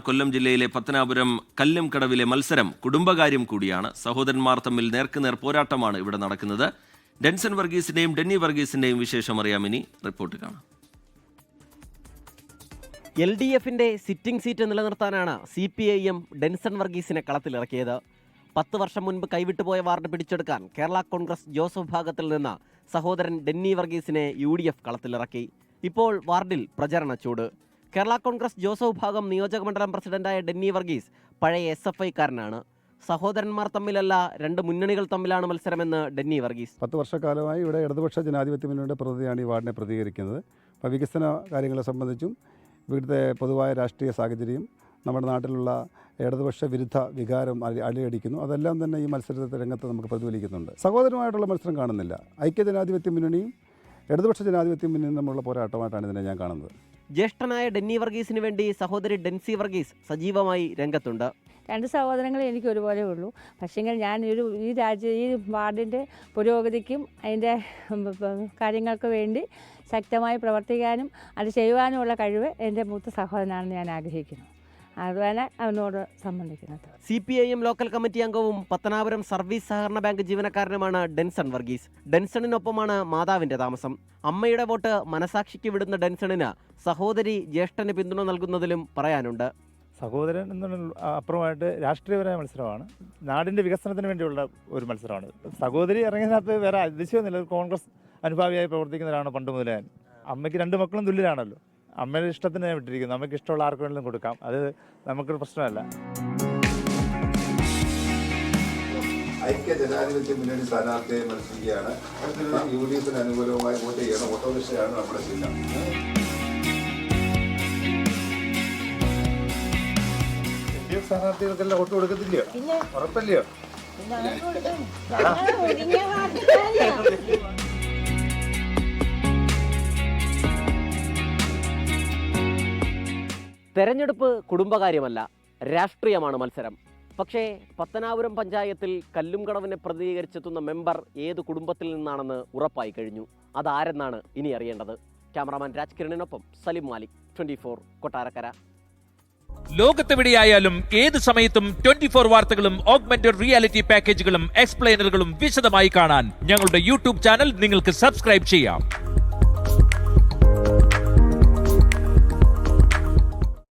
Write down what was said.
കൊല്ലം ജില്ലയിലെ പത്തനാപുരം കല്ലുംകടവിലെ മത്സരം കുടുംബകാര്യം കൂടിയാണ്. സഹോദരന്മാർ തമ്മിൽ നേർക്കുനേർ പോരാട്ടമാണ് ഇവിടെ നടക്കുന്നത്. ഡെൻസൺ വർഗീസിന്റെയും ഡെന്നി വർഗീസിന്റെയും വിശേഷം അറിയാമിനി റിപ്പോർട്ട് കാണാം. LDFിന്റെ സിറ്റിംഗ് സീറ്റ് നിലനിർത്താനാണ് CPIM ഡെൻസൺ വർഗീസിനെ കളത്തിലിറക്കിയത്. 10 വർഷം മുൻപ് കൈവിട്ടുപോയ വാർഡ് പിടിച്ചെടുക്കാൻ കേരള കോൺഗ്രസ് ജോസഫ് ഭാഗത്തിൽ നിന്ന് സഹോദരൻ ഡെന്നി വർഗീസിനെ UDF കളത്തിലിറക്കി. ഇപ്പോൾ വാർഡിൽ പ്രചരണ ചൂട്. കേരള കോൺഗ്രസ് ജോസഫ് ഭാഗം നിയോജകമണ്ഡലം പ്രസിഡന്റായ ഡെന്നി വർഗീസ് പഴയ SFIക്കാരനാണ്. സഹോദരന്മാർ തമ്മിലല്ല, രണ്ട് മുന്നണികൾ തമ്മിലാണ് മത്സരമെന്ന് ഡെന്നി വർഗീസ്. 10 വർഷക്കാലമായി ഇവിടെ ഇടതുപക്ഷ ജനാധിപത്യ മുന്നണിയുടെ പ്രതിനിധിയാണ് ഈ വാർഡിനെ പ്രതികരിക്കുന്നത്. അപ്പോൾ വികസന കാര്യങ്ങളെ സംബന്ധിച്ചും ഇവിടുത്തെ പൊതുവായ രാഷ്ട്രീയ സാഹചര്യം, നമ്മുടെ നാട്ടിലുള്ള ഇടതുപക്ഷ വിരുദ്ധ വികാരം അലയടിക്കുന്നു. അതെല്ലാം തന്നെ ഈ മത്സരത്തെ രംഗത്ത് നമുക്ക് പ്രതിഫലിക്കുന്നുണ്ട്. സഹോദരമായിട്ടുള്ള മത്സരം കാണുന്നില്ല. ഐക്യജനാധിപത്യ മുന്നണിയും ഇടതുപക്ഷ ജനാധിപത്യ മുന്നണിയും തമ്മിലുള്ള പോരാട്ടമായിട്ടാണ് ഇതിനെ ഞാൻ കാണുന്നത്. ജ്യേഷ്ഠനായ ഡെന്നി വർഗീസിന് വേണ്ടി സഹോദരി ഡെൻസി വർഗീസ് സജീവമായി രംഗത്തുണ്ട്. രണ്ട് സഹോദരങ്ങൾ എനിക്ക് ഒരുപോലെ ഉള്ളൂ. പക്ഷേങ്കിൽ ഞാൻ ഈ വാർഡിൻ്റെ പുരോഗതിക്കും അതിൻ്റെ കാര്യങ്ങൾക്ക് വേണ്ടി ശക്തമായി പ്രവർത്തിക്കാനും അത് ചെയ്യുവാനുമുള്ള കഴിവ് എൻ്റെ മൂത്ത സഹോദരനാണെന്ന് ഞാൻ ആഗ്രഹിക്കുന്നു. അതുപോലെ അവനോട് സംബന്ധിക്കുന്നത്. CPIM ലോക്കൽ കമ്മിറ്റി അംഗവും പത്തനാപുരം സർവീസ് സഹകരണ ബാങ്ക് ജീവനക്കാരനുമാണ് ഡെൻസൺ വർഗീസ്. ഡെൻസണിനൊപ്പമാണ് മാതാവിൻ്റെ താമസം. അമ്മയുടെ വോട്ട് മനസാക്ഷിക്ക് വിടുന്ന ഡെൻസണിന് സഹോദരി ജ്യേഷ്ഠന് പിന്തുണ നൽകുന്നതിലും പറയാനുണ്ട്. സഹോദരൻ എന്നുള്ള അപ്പുറമായിട്ട് രാഷ്ട്രീയപരമായ മത്സരമാണ്, നാടിൻ്റെ വികസനത്തിന് വേണ്ടിയുള്ള ഒരു മത്സരമാണ്. സഹോദരി ഇറങ്ങിയതിനകത്ത് വേറെ അതിശയമൊന്നുമില്ല. കോൺഗ്രസ് അനുഭാവിയായി പ്രവർത്തിക്കുന്നവരാണ് പണ്ട് മുതലേ. അമ്മയ്ക്ക് 2 മക്കളും തുല്യരാണല്ലോ. അമ്മയുടെ ഇഷ്ടത്തിന് വിട്ടിരിക്കുന്നു. നമുക്ക് ഇഷ്ടമുള്ള ആർക്ക് വേണമെങ്കിലും കൊടുക്കാം. അത് നമുക്കൊരു പ്രശ്നമല്ല. ഐക്യജനാധിപത്യ മുന്നണി സ്ഥാനാർത്ഥിയെ മത്സരിക്കുകയാണ്. UDFിന് അനുകൂലമായി വോട്ട് ചെയ്യണം. ഓട്ടോറിക്ഷയാണ് നമ്മുടെ ജില്ല. LDF സ്ഥാനാർത്ഥികൾക്കെല്ലാം വോട്ട് കൊടുക്കത്തില്ലയോ? ഉറപ്പല്ലയോ? തെരഞ്ഞെടുപ്പ് കുടുംബകാര്യമല്ല, രാഷ്ട്രീയമാണ് മത്സരം. പക്ഷേ പത്തനാപുരം പഞ്ചായത്തിൽ കല്ലുംകടവിനെ പ്രതികരിച്ചെത്തുന്ന മെമ്പർ ഏത് കുടുംബത്തിൽ നിന്നാണെന്ന് ഉറപ്പായി കഴിഞ്ഞു. അതാരെന്നാണ് ഇനി അറിയേണ്ടത്. ക്യാമറാമാൻ രാജ്കിരണിനൊപ്പം സലിം മാലിക്, 24 കൊട്ടാരക്കര. ലോകത്തെവിടെയായാലും ഏത് സമയത്തും 24 വാർത്തകളും ഓഗ്മെന്റഡ് റിയാലിറ്റി പാക്കേജുകളും എക്സ്പ്ലെയിനറുകളും വിശദമായി കാണാൻ ഞങ്ങളുടെ YouTube ചാനൽ നിങ്ങൾക്ക് സബ്സ്ക്രൈബ് ചെയ്യാം.